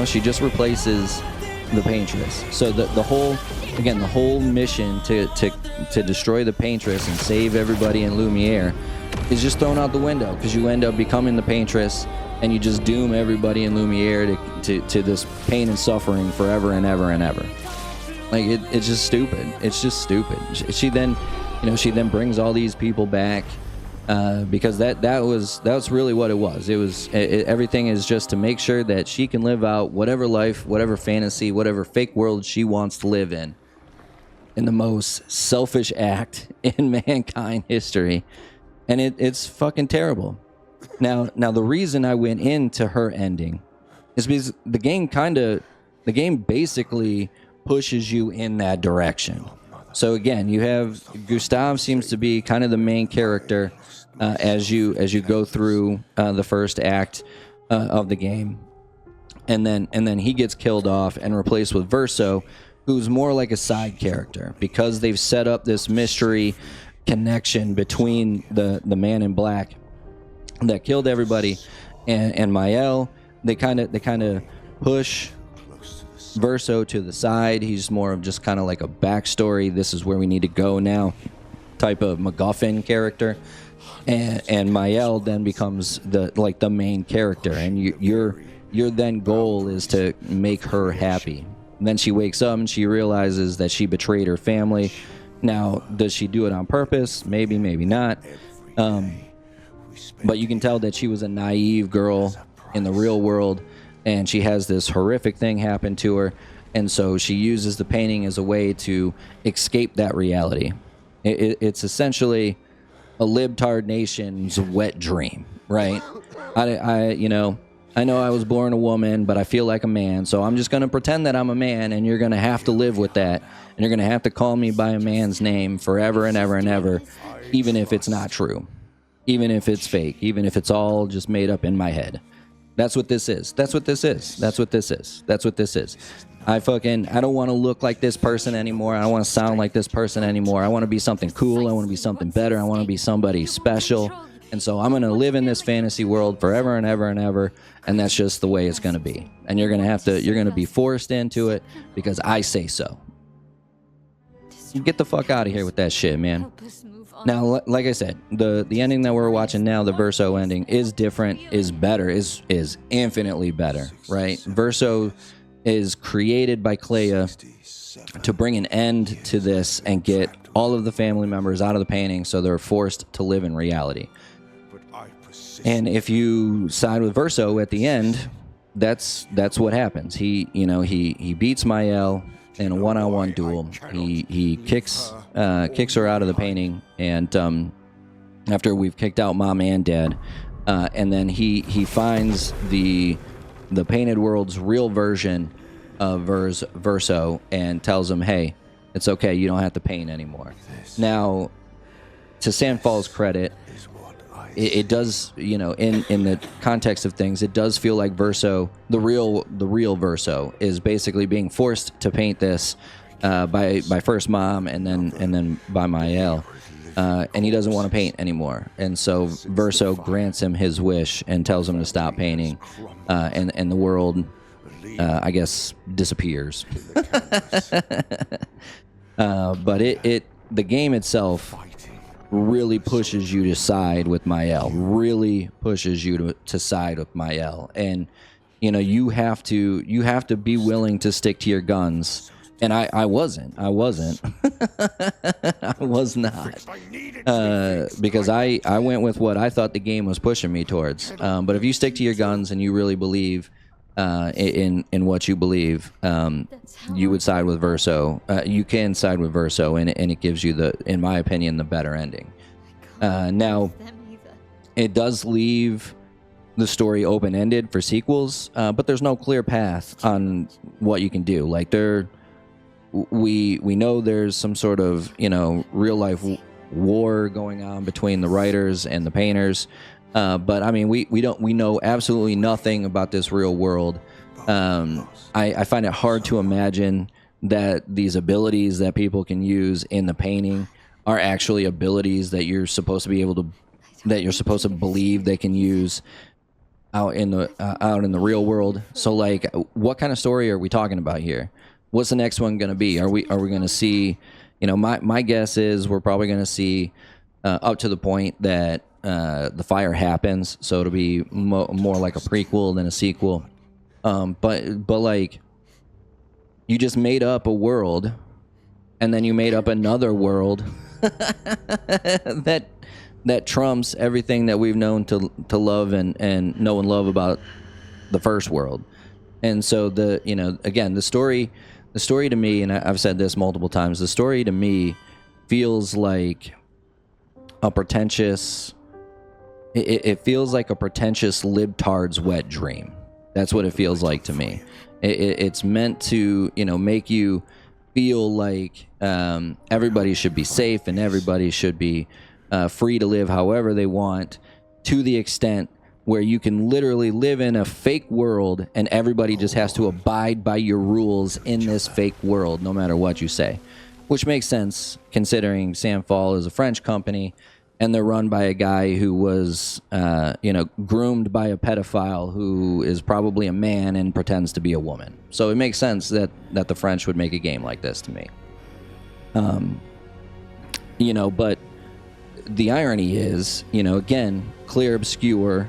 She just replaces the Paintress. So the whole mission to destroy the Paintress and save everybody in Lumiere is just thrown out the window, because you end up becoming the Paintress and you just doom everybody in Lumiere to this pain and suffering forever and ever and ever. Like, it's just stupid. It's just stupid. She then brings all these people back, because that's really what it was. Everything is just to make sure that she can live out whatever life, whatever fantasy, whatever fake world she wants to live in the most selfish act in mankind history. And it's fucking terrible. Now the reason I went into her ending is because the game basically pushes you in that direction. So again, you have Gustave seems to be kind of the main character as you go through the first act of the game, and then he gets killed off and replaced with Verso, who's more like a side character, because they've set up this mystery connection between the man in black that killed everybody and Maëlle. They kind of push Verso to the side. He's more of just kind of like a backstory, this is where we need to go now type of MacGuffin character, and Maëlle then becomes the main character, and your then goal is to make her happy. And then she wakes up and she realizes that she betrayed her family. Now, does she do it on purpose? Maybe, maybe not. But you can tell that she was a naive girl in the real world, and she has this horrific thing happen to her, and so she uses the painting as a way to escape that reality. It's essentially a libtard nation's wet dream, right? I know I was born a woman, but I feel like a man, so I'm just going to pretend that I'm a man, and you're going to have to live with that, and you're going to have to call me by a man's name forever and ever and ever, even if it's not true, even if it's fake, even if it's all just made up in my head. That's what this is. That's what this is. That's what this is. That's what this is. I don't want to look like this person anymore. I don't want to sound like this person anymore. I want to be something cool. I want to be something better. I want to be somebody special. And so I'm going to live in this fantasy world forever and ever and ever, and that's just the way it's going to be. And you're going to be forced into it because I say so. Get the fuck out of here with that shit, man. Now, like I said, the ending that we're watching now, the Verso ending, is different, is better, is infinitely better, right? Verso is created by Clair to bring an end to this and get all of the family members out of the painting so they're forced to live in reality. And if you side with Verso at the end, that's what happens. He beats Mael in a one-on-one duel. He kicks her out of the painting, and after we've kicked out Mom and Dad, and then he finds the painted world's real version of Verso and tells him, hey, it's okay, you don't have to paint anymore. Now, to Sandfall's credit, it does, in the context of things, it does feel like Verso, the real Verso, is basically being forced to paint this by first Mom and then by Mael, and he doesn't want to paint anymore. And so Verso grants him his wish and tells him to stop painting, and the world, I guess, disappears. But the game itself really pushes you to side with Mael, really pushes you to side with Mael. And you have to be willing to stick to your guns. And I wasn't I was not, because I went with what I thought the game was pushing me towards. But if you stick to your guns and you really believe in what you believe, you would side with Verso. You can side with Verso, and it gives you in my opinion, the better ending. Now, it does leave the story open-ended for sequels, but there's no clear path on what you can do. Like we know there's some sort of real life war going on between the writers and the painters. But I mean, we know absolutely nothing about this real world. I find it hard to imagine that these abilities that people can use in the painting are actually abilities that you're supposed to believe they can use out in the real world. So like, what kind of story are we talking about here? What's the next one going to be? Are we going to see, my guess is we're probably going to see up to the point that the fire happens, so it'll be more like a prequel than a sequel. But like, you just made up a world, and then you made up another world that trumps everything that we've known to love and know and love about the first world. And so again, the story to me, and I've said this multiple times, the story to me feels like a pretentious. It feels like a pretentious libtard's wet dream. That's what it feels like to me. It's meant to, make you feel like everybody should be safe and everybody should be free to live however they want, to the extent where you can literally live in a fake world and everybody just has to abide by your rules in this fake world, no matter what you say. Which makes sense, considering Sandfall is a French company, and they're run by a guy who was, groomed by a pedophile who is probably a man and pretends to be a woman. So it makes sense that the French would make a game like this to me. But the irony is, again, Clair Obscur.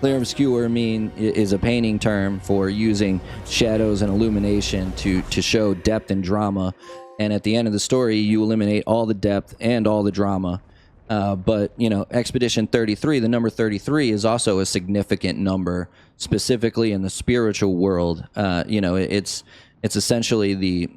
Clair Obscur is a painting term for using shadows and illumination to show depth and drama and at the end of the story, you eliminate all the depth and all the drama. But, you know, Expedition 33, the number 33 is also a significant number, specifically in the spiritual world. You know, it's essentially the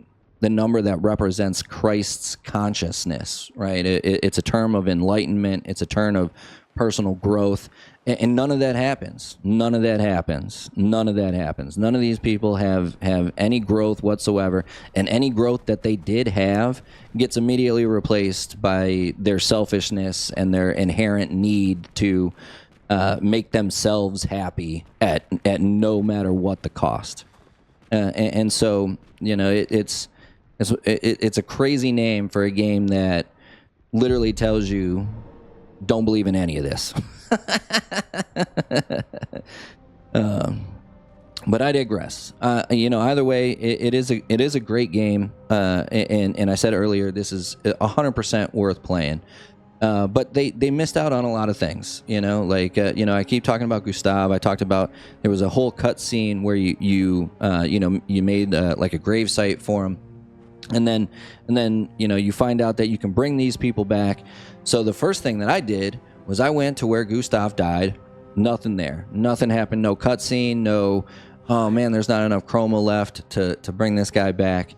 number that represents Christ's consciousness, right? It's a term of enlightenment. It's a term of personal growth. And none of that happens. None of that happens. None of that happens. None of these people have any growth whatsoever. And any growth that they did have gets immediately replaced by their selfishness and their inherent need to make themselves happy at no matter what the cost. And so, you know, it's a crazy name for a game that literally tells you, don't believe in any of this. But I digress. You know, either way, it is a great game. And I said earlier, this is 100% worth playing. But they missed out on a lot of things. You know, like you know, I keep talking about Gustav. I talked about there was a whole cutscene where you made like a gravesite for him. And then you know, you find out that you can bring these people back. So the first thing that I did was I went to where Gustav died. Nothing there. Nothing happened. No cutscene. No, oh man, there's not enough chroma left to bring this guy back.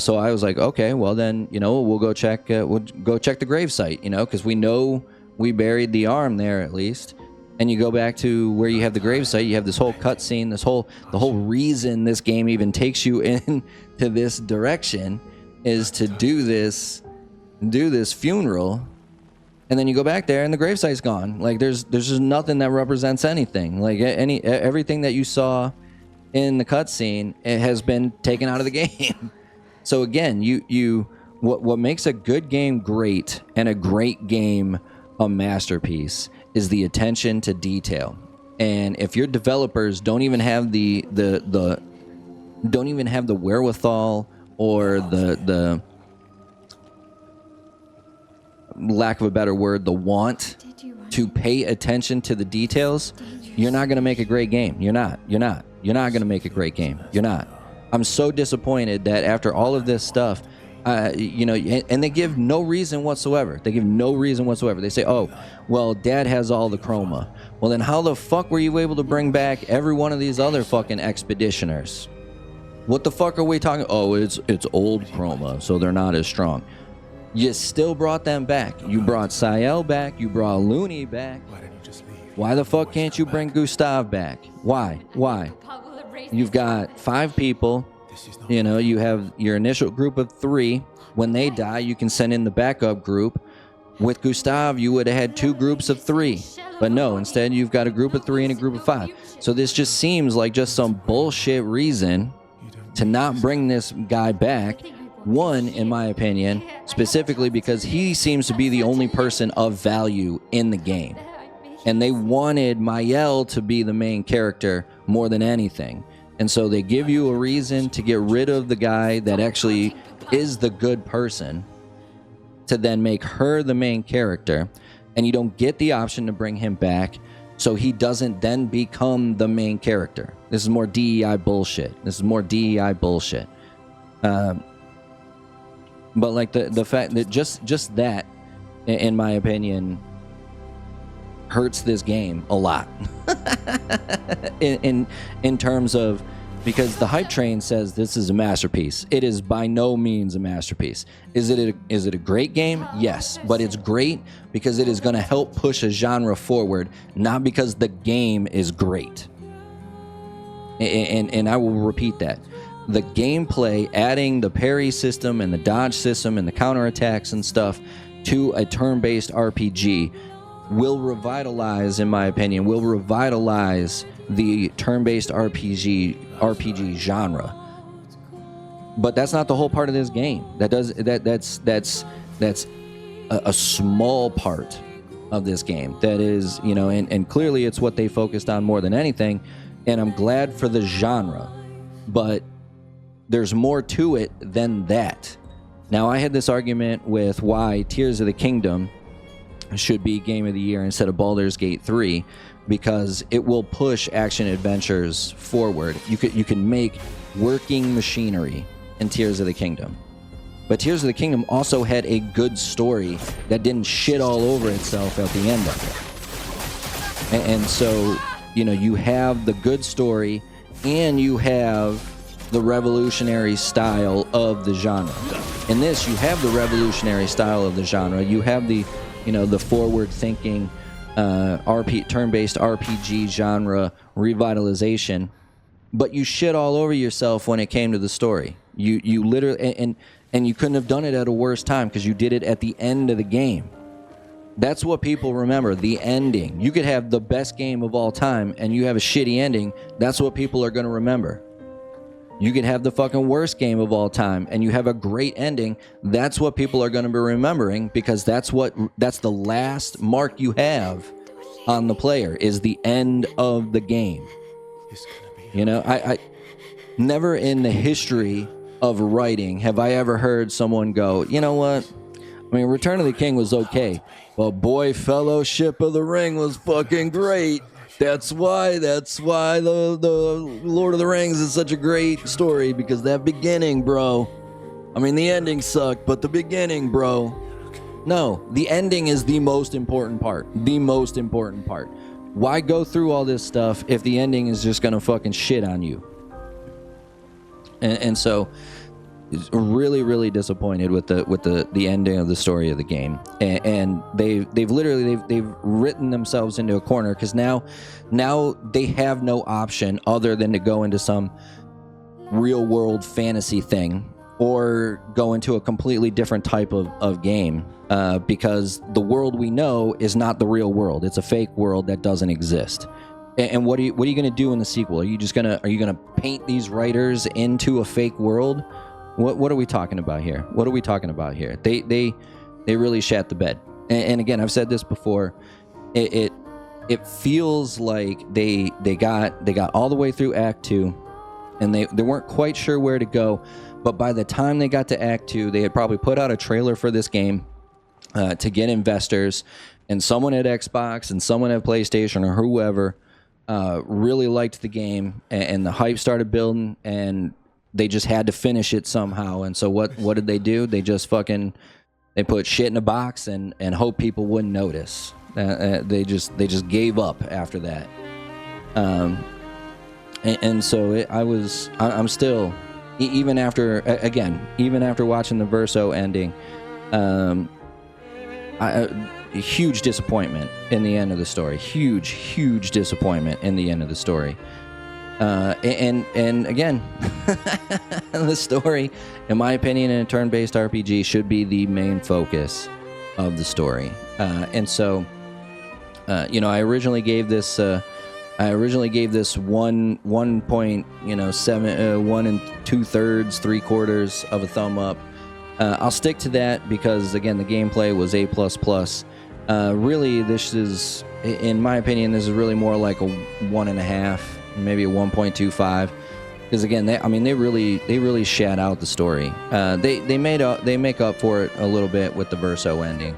So I was like, okay, well then, you know, we'll go check the gravesite, you know, because we know we buried the arm there at least. And you go back to where you have the gravesite. You have this whole cutscene. The whole reason this game even takes you in to this direction is to do this funeral. And then you go back there and the gravesite's gone. Like there's just nothing that represents anything. Like everything that you saw in the cutscene, it has been taken out of the game. So again, what makes a good game great and a great game a masterpiece is the attention to detail. And if your developers don't even have the wherewithal or the lack of a better word, the want to pay attention to the details, you're not going to make a great game. You're not going to make a great game. You're not. I'm so disappointed that after all of this stuff, you know, and they give no reason whatsoever. They give no reason whatsoever. They say, oh, well, Dad has all the chroma. Well, then how the fuck were you able to bring back every one of these other fucking expeditioners? What the fuck are we talking? Oh, it's old chroma, so they're not as strong. You still brought them back. You brought Sael back. You brought Looney back. Why the fuck can't you bring Gustav back? Why? You've got 5 people. You know, you have your initial group of 3. When they die, you can send in the backup group. With Gustav, you would have had 2 groups of 3. But no, instead you've got a group of 3 and a group of 5. So this just seems like just some bullshit reason to not bring this guy back. One, in my opinion, specifically because he seems to be the only person of value in the game. And they wanted Mael to be the main character more than anything. And so they give you a reason to get rid of the guy that actually is the good person to then make her the main character. And you don't get the option to bring him back so he doesn't then become the main character. This is more DEI bullshit. But like the fact that just that, in my opinion, hurts this game a lot. in terms of, because the hype train says this is a masterpiece. It is by no means a masterpiece. Is it a great game? Yes, but it's great because it is going to help push a genre forward, not because the game is great. And I will repeat that. The gameplay, adding the parry system and the dodge system and the counterattacks and stuff to a turn-based RPG will revitalize, in my opinion, the turn-based RPG genre. But that's not the whole part of this game. That's a small part of this game. That is, you know, and clearly it's what they focused on more than anything. And I'm glad for the genre, but there's more to it than that. Now, I had this argument with why Tears of the Kingdom should be Game of the Year instead of Baldur's Gate 3, because it will push action adventures forward. You can make working machinery in Tears of the Kingdom. But Tears of the Kingdom also had a good story that didn't shit all over itself at the end of it. And so, you know, you have the good story and you have the revolutionary style of the genre. In this, you have the revolutionary style of the genre. You have the, you know, the forward-thinking turn-based RPG genre revitalization, but you shit all over yourself when it came to the story. You literally and you couldn't have done it at a worse time because you did it at the end of the game. That's what people remember, the ending. You could have the best game of all time and you have a shitty ending. That's what people are going to remember. You could have the fucking worst game of all time and you have a great ending. That's what people are going to be remembering because that's the last mark you have on the player is the end of the game. You know, I never in the history of writing have I ever heard someone go, you know what? I mean, Return of the King was okay, but boy, Fellowship of the Ring was fucking great. That's why the Lord of the Rings is such a great story, because that beginning, bro. I mean, the ending sucked, but the beginning, bro. No, the ending is the most important part. The most important part. Why go through all this stuff if the ending is just gonna fucking shit on you? And so, really, really disappointed with the ending of the story of the game, and they've written themselves into a corner because now they have no option other than to go into some real world fantasy thing or go into a completely different type of game because the world we know is not the real world. It's a fake world that doesn't exist. And what are you going to do in the sequel? Are you gonna paint these writers into a fake world? What are we talking about here? What are we talking about here? They really shat the bed. And again, I've said this before. It feels like they got all the way through Act 2, and they weren't quite sure where to go. But by the time they got to Act 2, they had probably put out a trailer for this game to get investors, and someone at Xbox and someone at PlayStation or whoever really liked the game, and the hype started building, and they just had to finish it somehow. And so what did they do? They just they put shit in a box and hope people wouldn't notice. They just gave up after that. And so I'm still, even after watching the Verso ending, a huge disappointment in the end of the story. Huge disappointment in the end of the story. And again, the story, in my opinion, in a turn-based RPG should be the main focus of the story. And so, I originally gave this 1 2/3, 3/4 of a thumb up. I'll stick to that because again, the gameplay was A++. Really, this is, in my opinion, this is really more like a 1.5. Maybe a 1.25, because again, they really shat out the story. They make up for it a little bit with the Verso ending,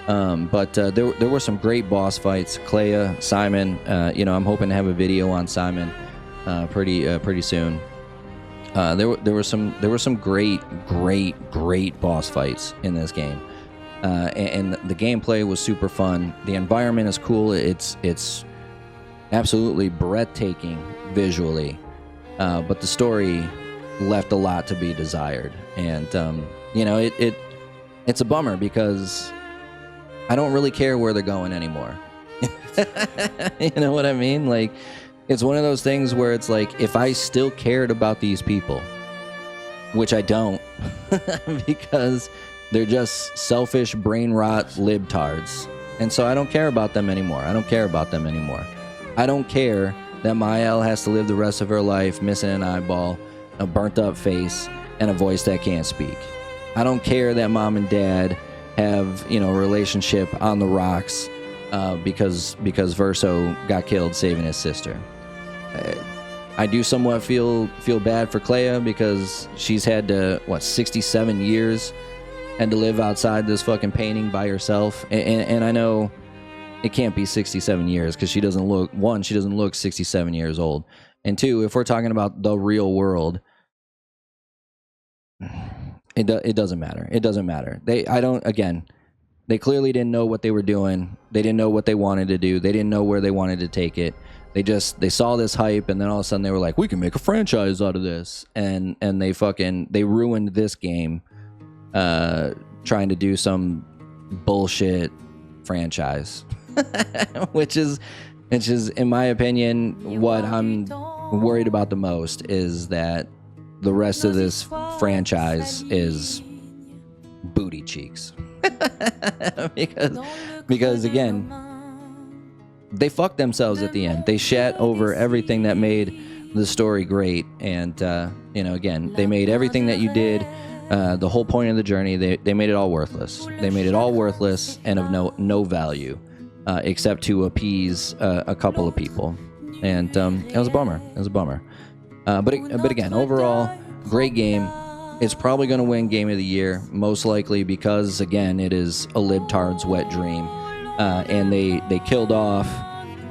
but there were some great boss fights. Clair, Simon, I'm hoping to have a video on Simon pretty soon. There were some great boss fights in this game, and the gameplay was super fun. The environment is cool. It's absolutely breathtaking visually, but the story left a lot to be desired. And it's a bummer because I don't really care where they're going anymore. You know what I mean? Like, it's one of those things where it's like, if I still cared about these people, which I don't, because they're just selfish brain rot libtards, and so I don't care about them anymore. I don't care that Mael has to live the rest of her life missing an eyeball, a burnt up face, and a voice that can't speak. I don't care that mom and dad have, a relationship on the rocks because Verso got killed saving his sister. I do somewhat feel bad for Clair because she's had to, 67 years, had to live outside this fucking painting by herself. And I know it can't be 67 years because she doesn't look 67 years old. And two, if we're talking about the real world, It doesn't matter. It doesn't matter. They clearly didn't know what they were doing. They didn't know what they wanted to do. They didn't know where they wanted to take it. They saw this hype, and then all of a sudden they were like, we can make a franchise out of this. And they ruined this game trying to do some bullshit franchise. which is in my opinion what I'm worried about the most, is that the rest of this franchise is booty cheeks. because again, they fucked themselves at the end. They shat over everything that made the story great, and again, they made everything that you did, the whole point of the journey, they made it all worthless. They made it all worthless and of no value, except to appease a couple of people, and it was a bummer. It was a bummer. But again, overall, great game. It's probably going to win Game of the Year, most likely, because again, it is a libtard's wet dream, and they killed off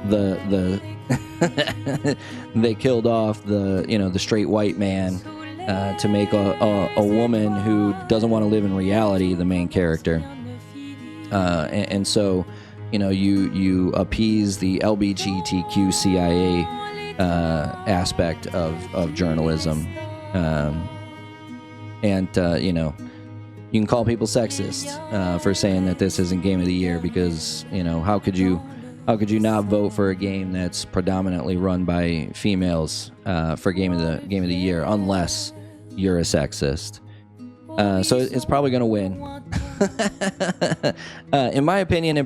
the they killed off the straight white man to make a woman who doesn't want to live in reality the main character, and so you appease the LGBTQIA aspect of journalism. And you can call people sexist for saying that this isn't Game of the Year, because how could you not vote for a game that's predominantly run by females for game of the year, unless you're a sexist? So it's probably going to win. In my opinion,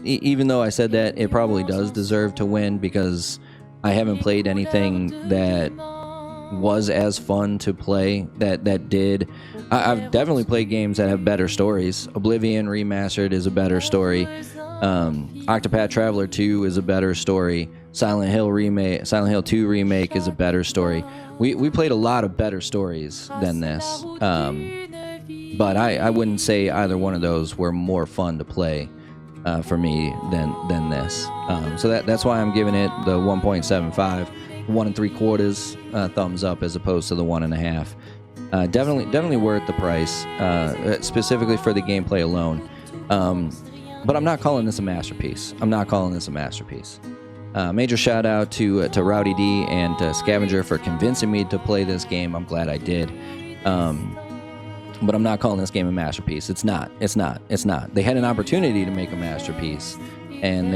even though I said that, it probably does deserve to win, because I haven't played anything that was as fun to play that did. I've definitely played games that have better stories. Oblivion Remastered is a better story. Octopath Traveler 2 is a better story. Silent Hill 2 remake is a better story. We played a lot of better stories than this, but I wouldn't say either one of those were more fun to play for me than this. So that's why I'm giving it the 1.75. 1 3/4 thumbs up, as opposed to the 1.5. Definitely worth the price, specifically for the gameplay alone. But I'm not calling this a masterpiece. Major shout out to Rowdy D and Scavenger for convincing me to play this game. I'm glad I did. But I'm not calling this game a masterpiece. It's not. They had an opportunity to make a masterpiece, and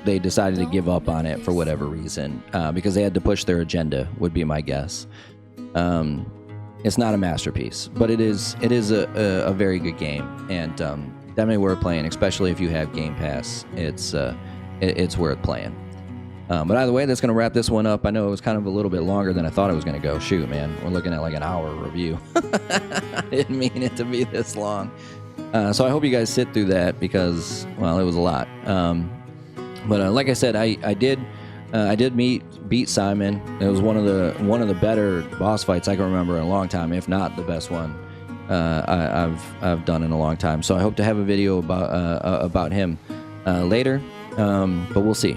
they decided to give up on it for whatever reason, because they had to push their agenda, would be my guess. It's not a masterpiece, but it is a very good game, and definitely worth playing, especially if you have Game Pass. It's worth playing. But either way, that's going to wrap this one up. I know it was kind of a little bit longer than I thought it was going to go. Shoot, man, we're looking at like an hour review. I didn't mean it to be this long. So I hope you guys sit through that, because, well, it was a lot. But like I said, I did beat Simon. It was one of the better boss fights I can remember in a long time, if not the best one I've done in a long time. So I hope to have a video about him later. But we'll see.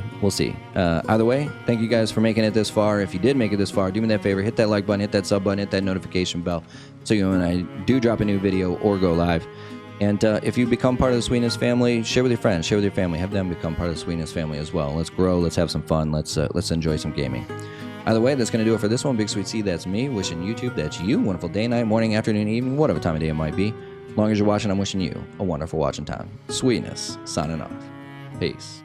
Either way, thank you guys for making it this far. If you did make it this far, do me that favor, hit that like button, hit that sub button, hit that notification bell, so when I do drop a new video or go live. And if you become part of the Sweetness family, share with your friends, share with your family, have them become part of the Sweetness family as well. Let's grow, let's have some fun, let's enjoy some gaming. Either way, that's going to do it for this one. BigSweetC, that's me, wishing YouTube, that's you, wonderful day, night, morning, afternoon, evening, whatever time of day it might be. As long as you're watching, I'm wishing you a wonderful watching time. Sweetness, signing off. Peace.